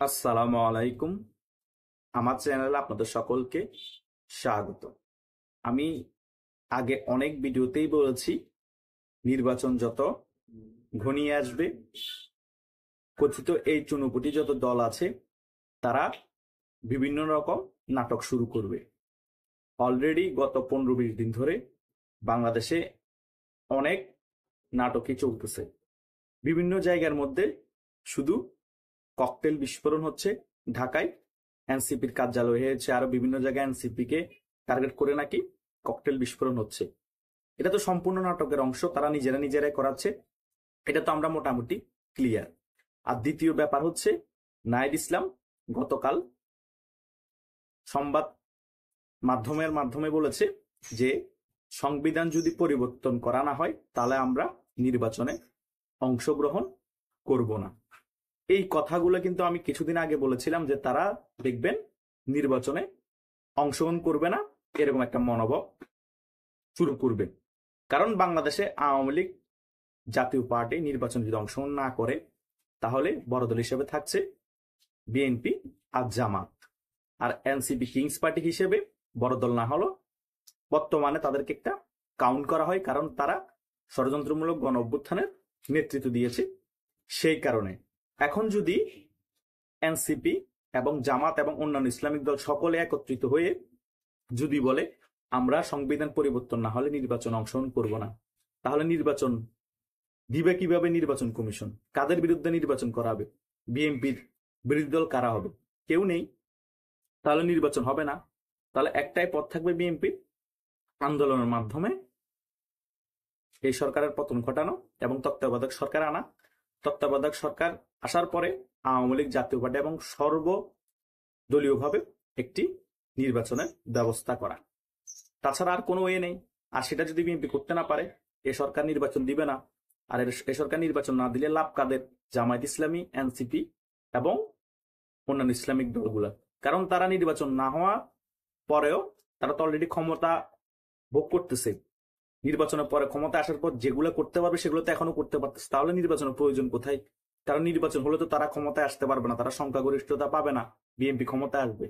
আসসালামু আলাইকুম। আমার চ্যানেলে আপনাদের সকলকে স্বাগত। আমি আগে অনেক ভিডিওতেই বলেছি, নির্বাচন যত ঘনিয়ে আসবে, কথিত এই চুনোপুটি যত দল আছে তারা বিভিন্ন রকম নাটক শুরু করবে। অলরেডি গত 15-20 দিন ধরে বাংলাদেশে অনেক নাটকই চলতেছে। বিভিন্ন জায়গার মধ্যে শুধু ককটেল বিস্ফোরণ হচ্ছে। ঢাকায় এনসিপির কার্যালয় হয়েছে, আরো বিভিন্ন জায়গায় এনসিপি কে টার্গেট করে নাকি ককটেল বিস্ফোরণ হচ্ছে। এটা তো সম্পূর্ণ নাটকের অংশ, তারা নিজেরাই করাচ্ছে। এটা তো আমরা মোটামুটি ক্লিয়ার। আর দ্বিতীয় ব্যাপার হচ্ছে, নায়েব ইসলাম গতকাল সংবাদ মাধ্যমে বলেছে যে সংবিধান যদি পরিবর্তন করা না হয় তাহলে আমরা নির্বাচনে অংশগ্রহণ করব না। এই কথাগুলো কিন্তু আমি কিছুদিন আগে বলেছিলাম যে তারা দেখবেন নির্বাচনে অংশগ্রহণ করবে না, এরকম একটা মনোভাব শুরু করবে। কারণ বাংলাদেশে আওয়ামী লীগ জাতীয় পার্টি নির্বাচন যদি অংশগ্রহণ না করে তাহলে বড় দল হিসেবে থাকছে বিএনপি আর জামাত। আর এনসিপি কিংস পার্টি হিসেবে বড় দল না হলো বর্তমানে তাদেরকে একটা কাউন্ট করা হয়, কারণ তারা ষড়যন্ত্রমূলক গণ অভ্যুত্থানের নেতৃত্ব দিয়েছে। সেই কারণে এখন যদি এনসিপি এবং জামাত এবং অন্যান্য ইসলামিক দল সকলে একত্রিত হয়ে যদি বলে আমরা সংবিধান পরিবর্তন না হলে নির্বাচন অংশগ্রহণ করব না, তাহলে নির্বাচন দিবে কিভাবে নির্বাচন কমিশন? কাদের বিরুদ্ধে নির্বাচন করা হবে? বিএনপির বিরোধী দল কারা হবে? কেউ নেই, তাহলে নির্বাচন হবে না। তাহলে একটাই পথ থাকবে বিএনপির, আন্দোলনের মাধ্যমে এই সরকারের পতন ঘটানো এবং তত্ত্বাবধায়ক সরকার আনা। তত্ত্বাবধায়ক সরকার আসার পরে আওয়ামী লীগ জাতীয় পার্টি এবং সর্বদলীয়ভাবে একটি নির্বাচনের ব্যবস্থা করা। তাছাড়া আর কোনো ওয়ে নেই। আর সেটা যদি বিএনপি করতে না পারে, এ সরকার নির্বাচন দিবে না। আর এ সরকার নির্বাচন না দিলে লাভ কাদের? জামায়াত ইসলামী, এনসিপি এবং অন্যান্য ইসলামিক দলগুলা। কারণ তারা নির্বাচন না হওয়া পরেও তারা তো অলরেডি ক্ষমতা ভোগ করতেছে। নির্বাচনের পরে ক্ষমতা আসার পর যেগুলো করতে পারবে সেগুলো তো এখনো করতে পারতেছে। তাহলে নির্বাচনের প্রয়োজন কোথায়? কারণ নির্বাচন হলে তো তারা ক্ষমতায় আসতে পারবে না, তারা সংখ্যাগরিষ্ঠতা পাবে না, বিএনপি ক্ষমতায় আসবে।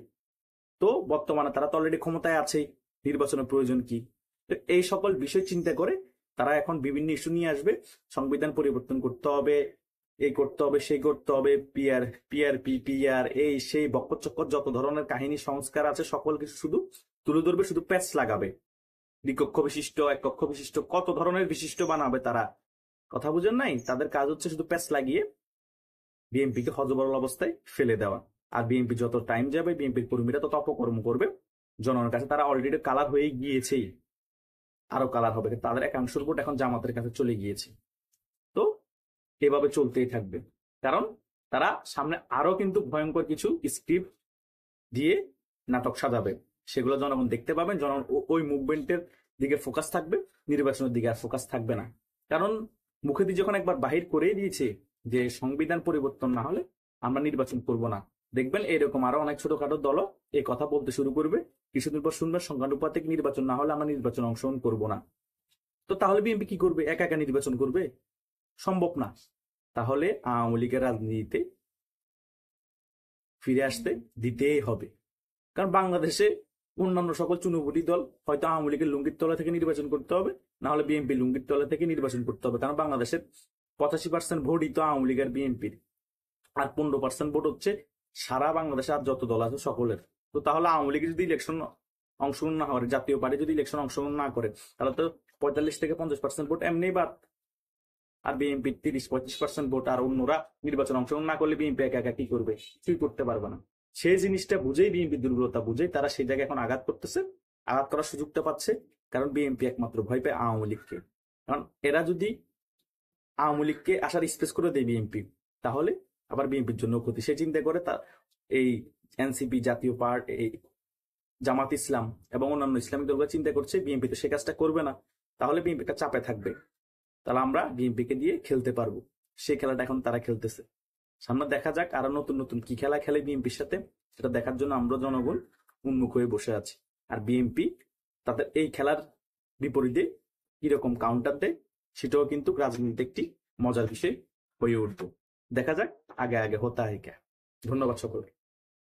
তো বর্তমানে তারা তো অলরেডি ক্ষমতায় আছেই, নির্বাচনের প্রয়োজন কি? তো এই সকল বিষয় চিন্তা করে তারা এখন বিভিন্ন ইস্যু নিয়ে আসবে। সংবিধান পরিবর্তন করতে হবে, এই করতে হবে, সেই করতে হবে, পিআর এই সেই বক্কর যত ধরনের কাহিনী সংস্কার আছে সকল কিছু শুধু তুলে ধরবে, শুধু প্যাচ লাগাবে। দ্বিকক্ষ বিশিষ্ট, এক কক্ষ বিশিষ্ট, কত ধরনের বিশিষ্ট বানাবে তারা। কথা বুঝেন নাই? তাদের কাজ হচ্ছে শুধু প্যাচ লাগিয়ে বিএনপিকে হযবরল অবস্থায় ফেলে দেওয়া। আর বিএনপি যত টাইম যাবে বিএনপির কর্মীরা তত অপকর্ম করবে জনগণের কাছে। তারা অলরেডি কালার হয়ে গিয়েছেই, আরো কালার হবে। তাদের একাংশের ভোট এখন জামাতের কাছে চলে গিয়েছে। তো এভাবে চলতেই থাকবে, কারণ তারা সামনে আরো কিন্তু ভয়ঙ্কর কিছু স্ক্রিপ্ট দিয়ে নাটক সাজাবে। সেগুলো জনগণ দেখতে পাবেন, জনগণ ওই মুভমেন্টের দিকে ফোকাস থাকবে, নির্বাচনের দিকে আর ফোকাস থাকবে না। কারণ মুখেদি যখন একবার বাহির করেই দিয়েছে যে সংবিধান পরিবর্তন না হলে আমরা নির্বাচন করব না, দেখবেন এরকম আরো অনেক ছোটখাটো দল এই কথা বলতে শুরু করবে। কিছুদিন পর শুনবেন সংখ্যানুপাতিক নির্বাচন না হলে আমরা নির্বাচন অংশগ্রহণ করব না। তো তাহলে বিএনপি কি করবে? একা একা নির্বাচন করবে? সম্ভব না। তাহলে আওয়ামী লীগের রাজনীতিতে ফিরে আসতে দিতেই হবে। কারণ বাংলাদেশে অন্যান্য সকল চুনোপুটি দল হয়তো আওয়ামী লীগের লুঙ্গির তলা থেকে নির্বাচন করতে হবে, না হলে বিএনপি লুঙ্গির তলা থেকে নির্বাচন করতে হবে। কারণ বাংলাদেশের 85% ভোটই তো আওয়ামী লীগের বিএনপির, আর 15% ভোট হচ্ছে সারা বাংলাদেশে আর যত দল আছে সকলের। তো তাহলে আওয়ামী লীগ যদি ইলেকশন অংশগ্রহণ না করে, জাতীয় পার্টি যদি ইলেকশন অংশগ্রহণ না করে, তাহলে তো 45 থেকে 50% ভোট এমনি বাদ। আর বিএনপি 30-35% ভোট, আর অন্যরা নির্বাচন অংশগ্রহণ না করলে বিএনপি একা একা কি করবে? কিছুই করতে পারবে না। সেই জিনিসটা বুঝেই, বিএনপি দুর্বলতা বুঝেই তারা সেই জায়গায় এখন আঘাত করতেছে, আঘাত করার সুযোগটা পাচ্ছে। কারণ বিএনপি একমাত্র ভয় পায় আওয়ামী লীগকে। কারণ এরা যদি আওয়ামী লীগকে আসার স্পেস করে দেয় বিএনপি, তাহলে আবার বিএনপির জন্য ক্ষতি। সে চিন্তা করে তা এই এনসিপি, জাতীয় পার্টি, এই জামাত ইসলাম এবং অন্যান্য ইসলামিক দলগুলো চিন্তা করছে বিএনপি তো সে কাজটা করবে না, তাহলে বিএনপি একটা চাপে থাকবে, তাহলে আমরা বিএনপিকে দিয়ে খেলতে পারবো। সেই খেলাটা এখন তারা খেলতেছে। সামনে দেখা যাক আরো নতুন নতুন কি খেলা খেলে বিএনপির সাথে, সেটা দেখার জন্য আমরা জনগণ উন্মুখ হয়ে বসে আছি। আর বিএনপি তাদের এই খেলার বিপরীতে কিরকম কাউন্টার দেয় সেটাও কিন্তু রাজনীতিতে একটি মজার বিষয় হয়ে উঠবে। দেখা যাক, আগে আগে হতা है क्या। ধন্যবাদ সকলকে।